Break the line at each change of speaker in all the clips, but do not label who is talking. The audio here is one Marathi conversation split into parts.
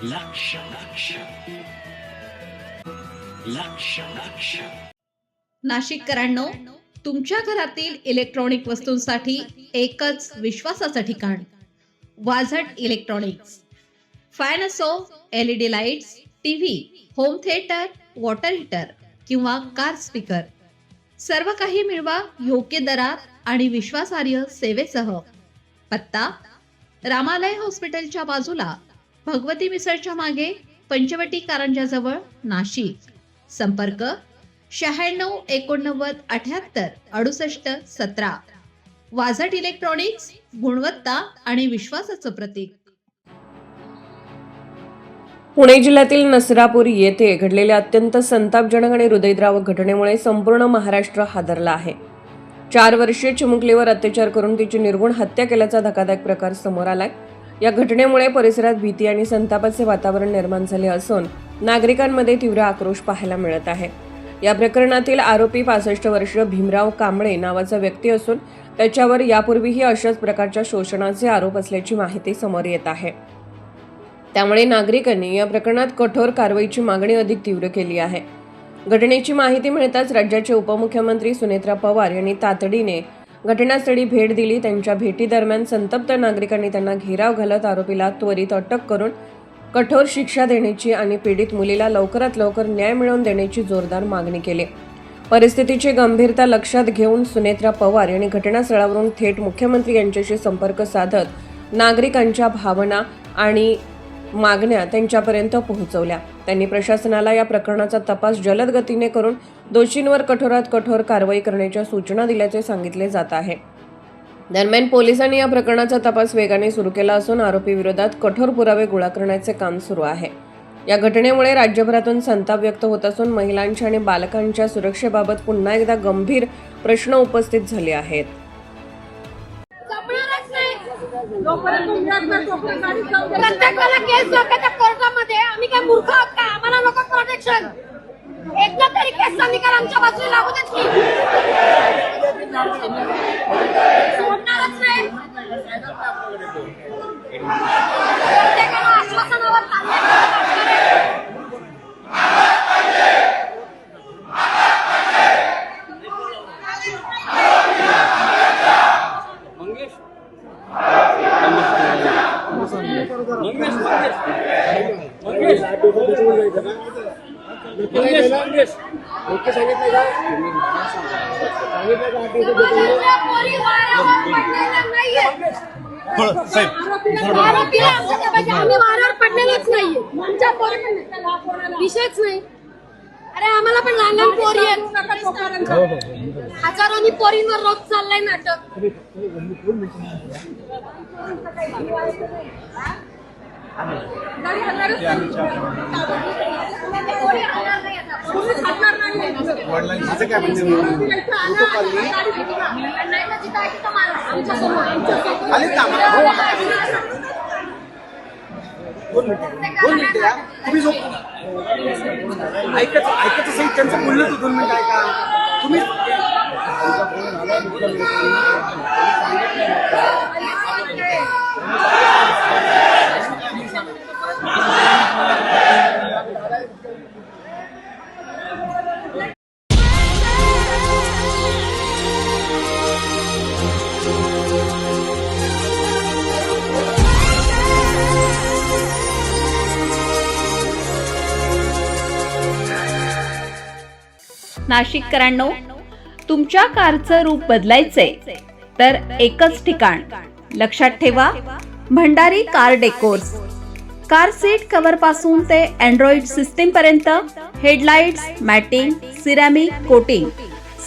लक्ष लक्ष लक्ष लक्ष
नाशिककरांनो, तुमच्या घरातील इलेक्ट्रॉनिक वस्तूंसाठी एकच विश्वासाचं ठिकाण वाझट इलेक्ट्रॉनिक्स. फॅन असो, LED lights, TV, home theatre, water heater किंवा कार स्पीकर, सर्व काही मिळवा योग्य दरात आणि विश्वासार्ह सेवेसह. पत्ता: रामालय हॉस्पिटलच्या बाजूला, भगवती मिसळच्या मागे, पंचवटी कारंजाजवळ, नाशिक. संपर्क: 96 89 78 68 17. वाझट इलेक्ट्रॉनिक्स, गुणवत्ता आणि विश्वासाचं प्रतीक.
पुणे जिल्ह्यातील नसरापूर येथे घडलेल्या अत्यंत संतापजनक आणि हृदयद्रावक घटनेमुळे संपूर्ण महाराष्ट्र हादरला आहे. 4 वर्षीय चिमुकलीवर अत्याचार करून तिची निर्घृण हत्या केल्याचा धक्कादायक प्रकार समोर आलाय. या घटनेमुळे परिसरात भीती आणि संतापाचे वातावरण निर्माण झाले असून नागरिकांमध्ये तीव्र आक्रोश पाहायला मिळत आहे. या प्रकरणातील आरोपी 65 वर्षीय भीमराव कांबळे नावाचा व्यक्ती असून त्याच्यावर यापूर्वीही अशाच प्रकारच्या शोषणाचे आरोप असल्याची माहिती समोर येत आहे. त्यामुळे नागरिकांनी या प्रकरणात कठोर कारवाईची मागणी अधिक तीव्र केली आहे. घटनेची माहिती मिळताच राज्याचे उपमुख्यमंत्री सुनेत्रा पवार यांनी तातडीने घटनास्थळी भेट दिली. त्यांच्या भेटीदरम्यान संतप्त नागरिकांनी त्यांना घेराव घालत आरोपीला त्वरित अटक करून कठोर शिक्षा देण्याची आणि पीडित मुलीला लवकरात लवकर न्याय मिळवून देण्याची जोरदार मागणी केली. परिस्थितीची गंभीरता लक्षात घेऊन सुनेत्रा पवार यांनी घटनास्थळावरून थेट मुख्यमंत्री यांच्याशी संपर्क साधत नागरिकांच्या भावना आणि मागण्या त्यांच्यापर्यंत पोहोचवल्या. त्यांनी प्रशासनाला या प्रकरणाचा तपास जलद गतीने करून दोषींवर कठोरात कठोर कारवाई करण्याच्या सूचना दिल्याचे सांगितले जात आहे. दरम्यान पोलिसांनी या प्रकरणाचा तपास वेगाने सुरू केला असून आरोपी विरोधात कठोर पुरावे गोळा करण्याचे काम सुरू आहे. या घटनेमुळे राज्यभरातून संताप व्यक्त होत असून महिलांच्या आणि बालकांच्या सुरक्षेबाबत पुन्हा एकदा गंभीर प्रश्न उपस्थित झाले आहेत.
प्रत्येकाला केस डोक्याच्या कोर्टामध्ये. आम्ही काय मूर्ख आहोत का? आम्हाला नको प्रोटेक्शन. एकदा तरी केसचा निकाल आमच्या बाजूला लागू देत की सोडणारच नाही. प्रत्येकाला आश्वासनावर विषयच नाही. अरे आम्हाला पण लहान लहान पोरी आहेत. हजारोनी पोरींवर रोज चाललाय नाटक.
ऐकायचं सही त्यांचं बोललं तू 2 मिनिटं ऐका तुम्ही.
नाशिककरांनो, तुमच्या कारचं रूप बदलायचंय तर एकच ठिकाण. लक्षात ठेवा, Bhandari car decors. Car seat cover पासून ते अँड्रॉइड सिस्टीम पर्यंत, headlights, matting, ceramic coating,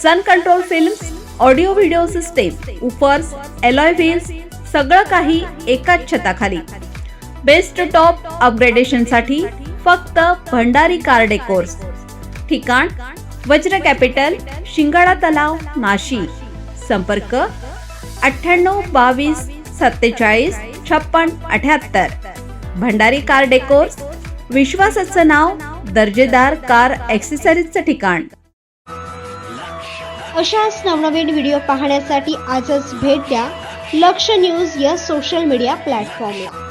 sun control films, audio video system, woofers, alloy wheels, सगळं काही एकाच छताखाली. बेस्ट टॉप अपग्रेडेशनसाठी फक्त भंडारी कार डेकोर्स. ठिकाण: वज्र कॅपिटल, शिंगाडा तलाव, नाशिक. संपर्क: 98 22 47 56 78. भंडारी कार डेकोर्स, विश्वासाचं नाव, दर्जेदार कार ॲक्सेसरीजचं ठिकाण.
अशाच नवनवीन व्हिडिओ पाहण्यासाठी आजच भेट द्या लक्ष न्यूज या सोशल मीडिया प्लॅटफॉर्मला.